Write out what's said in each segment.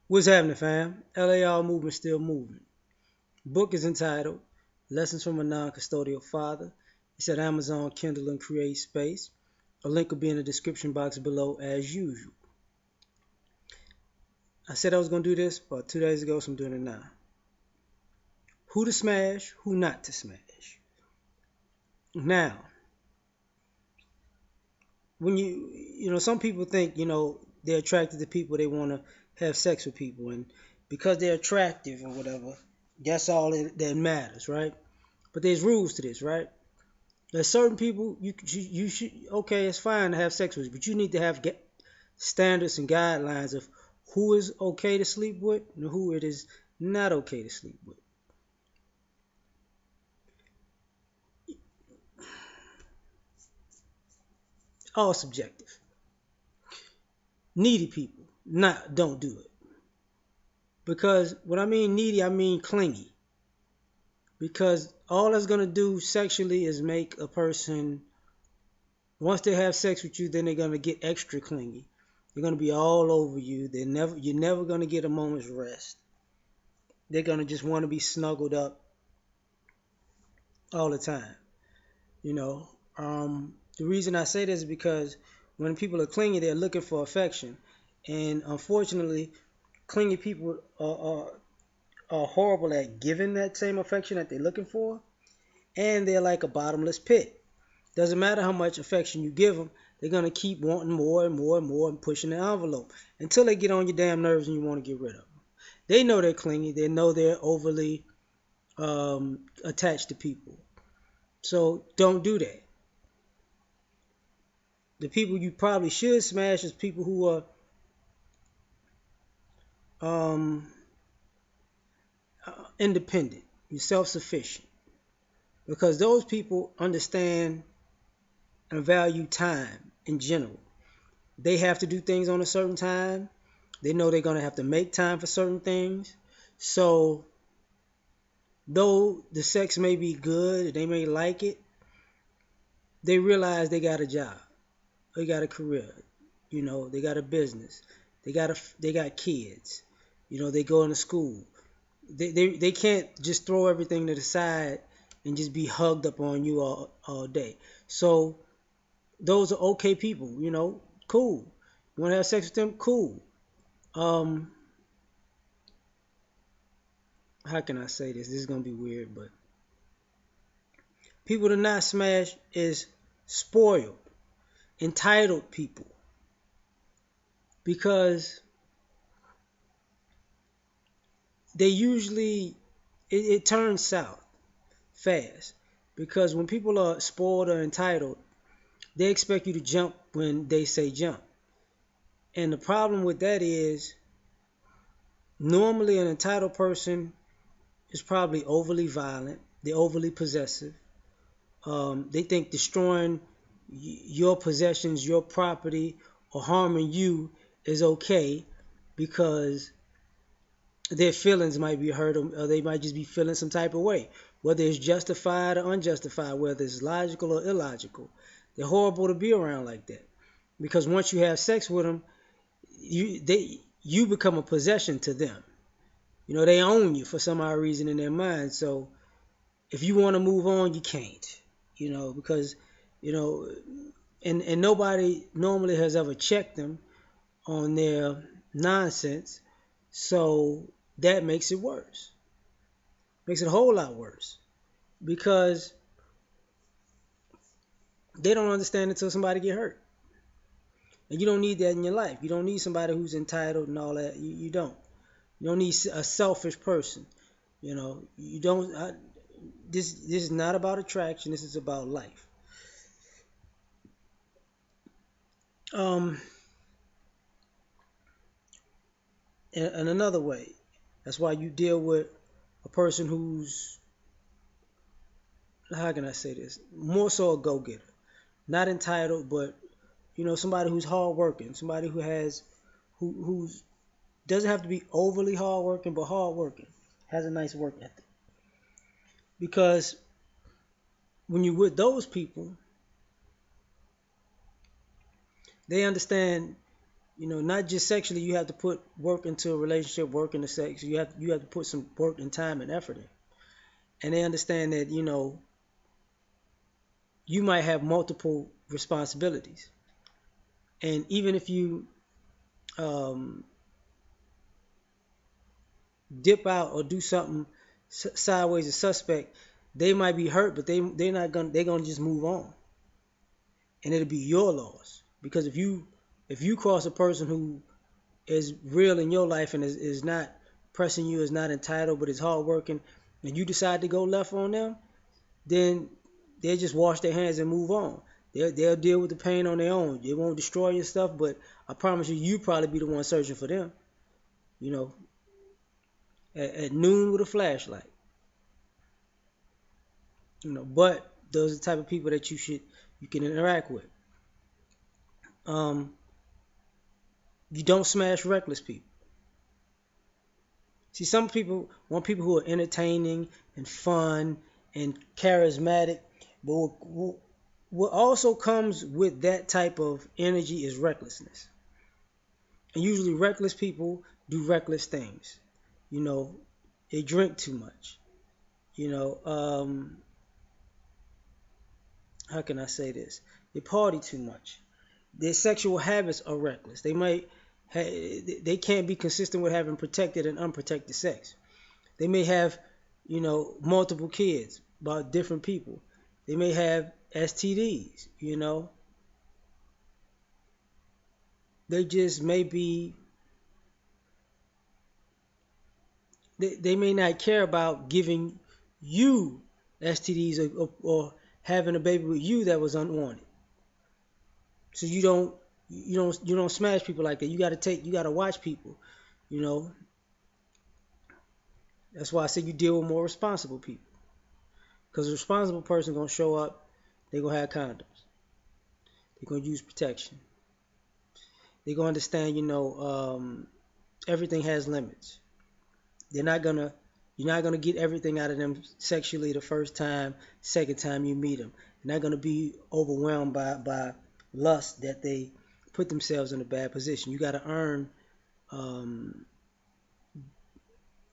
What's happening, fam? L.A.R movement still moving. Book is entitled Lessons from a Non-Custodial Father. It's at Amazon, Kindle, and Create Space. A link will be in the description box below as usual. I said I was going to do this about 2 days ago, so I'm doing it now. Who to smash, who not to smash. Now, when some people think, they're attracted to people, they want to have sex with people, and because they're attractive or whatever, that's all that matters, right? But there's rules to this, right? There's certain people you should, okay, it's fine to have sex with, but you need to have standards and guidelines of who is okay to sleep with and who it is not okay to sleep with. All subjective. Needy people, not don't do it. Because when I mean needy, I mean clingy. Because all that's gonna do sexually is make a person, once they have sex with you, then they're gonna get extra clingy. They're gonna be all over you. You're never gonna get a moment's rest. They're gonna just want to be snuggled up all the time. You know, the reason I say this is because when people are clingy, they're looking for affection, and unfortunately, clingy people are horrible at giving that same affection that they're looking for, and they're like a bottomless pit. Doesn't matter how much affection you give them, they're gonna keep wanting more and more and more and pushing the envelope until they get on your damn nerves and you want to get rid of them. They know they're clingy. They know they're overly attached to people. So don't do that. The people you probably should smash is people who are um, independent, you're self-sufficient, because those people understand and value time in general. They have to do things on a certain time. They know they're gonna have to make time for certain things. So though the sex may be good, they may like it, they realize they got a job, they got a career, they got a business, they got kids, they go into school. They can't just throw everything to the side and just be hugged up on you all day. So those are okay people, cool. You want to have sex with them? Cool. Um, how can I say this? This is gonna be weird, but people to not smash is spoiled, entitled people, because they usually it turns south fast. Because when people are spoiled or entitled, they expect you to jump when they say jump. And the problem with that is normally an entitled person is probably overly violent, they're overly possessive. They think destroying your possessions, your property, or harming you is okay because their feelings might be hurt, or they might just be feeling some type of way, whether it's justified or unjustified, whether it's logical or illogical. They're horrible to be around like that, because once you have sex with them, you become a possession to them. They own you for some odd reason in their mind. So if you want to move on, you can't. Because you know, and nobody normally has ever checked them on their nonsense. So that makes it worse. Makes it a whole lot worse because they don't understand until somebody get hurt. And you don't need that in your life. You don't need somebody who's entitled and all that. You don't. You don't need a selfish person. You don't. This is not about attraction. This is about life. Um, and another way. That's why you deal with a person who's, how can I say this? More so a go-getter, not entitled, but somebody who's hardworking, somebody who's doesn't have to be overly hardworking, but hardworking, has a nice work ethic. Because when you're with those people, they understand Not just sexually. You have to put work into a relationship, work into sex. You have to put some work and time and effort in, and they understand that you might have multiple responsibilities, and even if you um, dip out or do something sideways or suspect, they might be hurt, but they're gonna just move on, and it'll be your loss because if you cross a person who is real in your life and is not pressing you, is not entitled, but is hardworking, and you decide to go left on them, then they'll just wash their hands and move on. They'll deal with the pain on their own. They won't destroy your stuff, but I promise you probably be the one searching for them. You know, at noon with a flashlight. But those are the type of people that you can interact with. Um, you don't smash reckless people. See, some people want people who are entertaining and fun and charismatic, but what also comes with that type of energy is recklessness. And usually, reckless people do reckless things. You know, they drink too much. You know, how can I say this? They party too much. Their sexual habits are reckless. They can't be consistent with having protected and unprotected sex. They may have, multiple kids by different people. They may have STDs. They just may be. They may not care about giving you STDs or having a baby with you that was unwanted. So you don't smash people like that. You gotta watch people. You know that's why I say you deal with more responsible people. Because a responsible person gonna show up. They gonna have condoms. They gonna use protection. They gonna understand. Everything has limits. They're not gonna You're not gonna get everything out of them sexually the first time, second time you meet them. You're not gonna be overwhelmed by lust that they put themselves in a bad position. Um,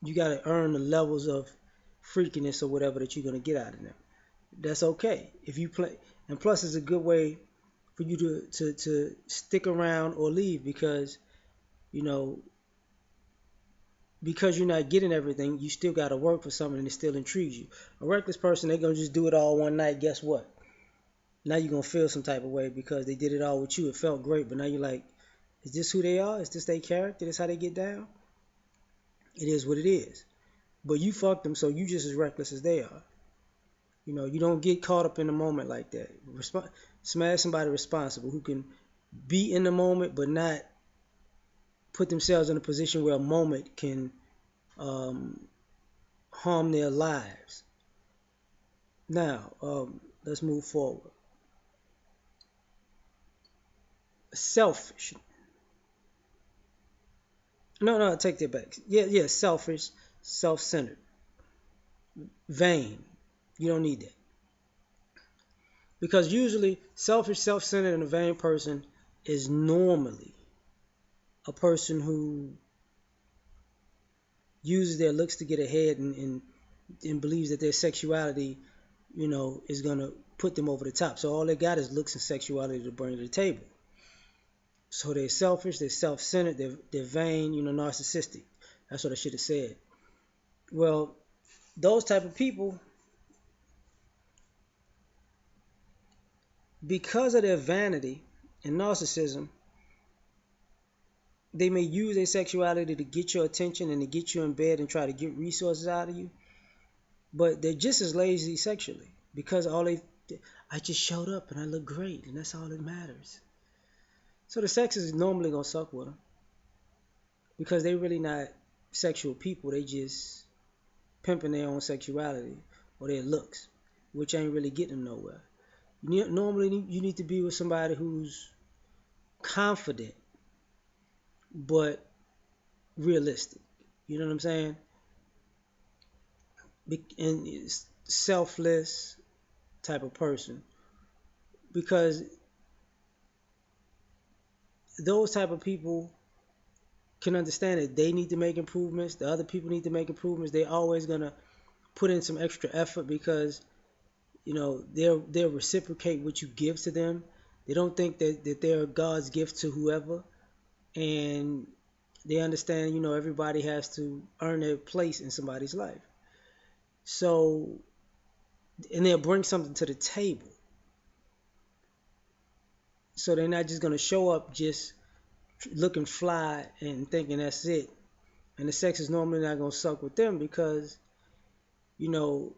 you gotta earn the levels of freakiness or whatever that you're gonna get out of them. That's okay if you play, and plus it's a good way for you to stick around or leave you know because you're not getting everything, you still got to work for something and it still intrigues you. A reckless person, they're going to just do it all one night. Guess what? Now you're going to feel some type of way because they did it all with you. It felt great, but now you're like, is this who they are? Is this their character? Is this how they get down? It is what it is. But you fucked them, so you just as reckless as they are. You don't get caught up in the moment like that. Smash somebody responsible who can be in the moment but not put themselves in a position where a moment can um, harm their lives. Now, let's move forward. Selfish. No, no, take that back. Yeah, yeah, selfish, self-centered, vain. You don't need that. Because usually, selfish, self-centered, and a vain person is normally a person who uses their looks to get ahead and believes that their sexuality, is going to put them over the top. So all they got is looks and sexuality to bring to the table. So they're selfish, they're self-centered, they're vain, narcissistic. That's what I should have said. Well, those type of people, because of their vanity and narcissism, they may use their sexuality to get your attention and to get you in bed and try to get resources out of you. But they're just as lazy sexually because I just showed up and I look great and that's all that matters. So the sex is normally gonna suck with them because they really not sexual people. They just pimping their own sexuality or their looks, which ain't really getting them nowhere. Normally, you need to be with somebody who's confident but realistic. You know what I'm saying? And selfless type of person because those type of people can understand that they need to make improvements. The other people need to make improvements. They're always gonna put in some extra effort because they'll reciprocate what you give to them. They don't think that they're God's gift to whoever, and they understand everybody has to earn their place in somebody's life. So, and they'll bring something to the table. So they're not just gonna show up just looking fly and thinking that's it. And the sex is normally not gonna suck with them because you know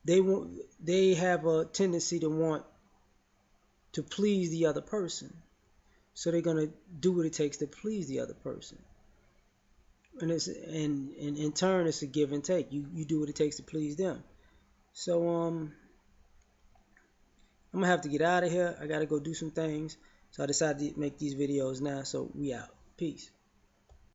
they have a tendency to want to please the other person. So they're gonna do what it takes to please the other person. And in turn it's a give and take. You do what it takes to please them. So I'm gonna have to get out of here. I gotta go do some things. So I decided to make these videos now. So we out. Peace.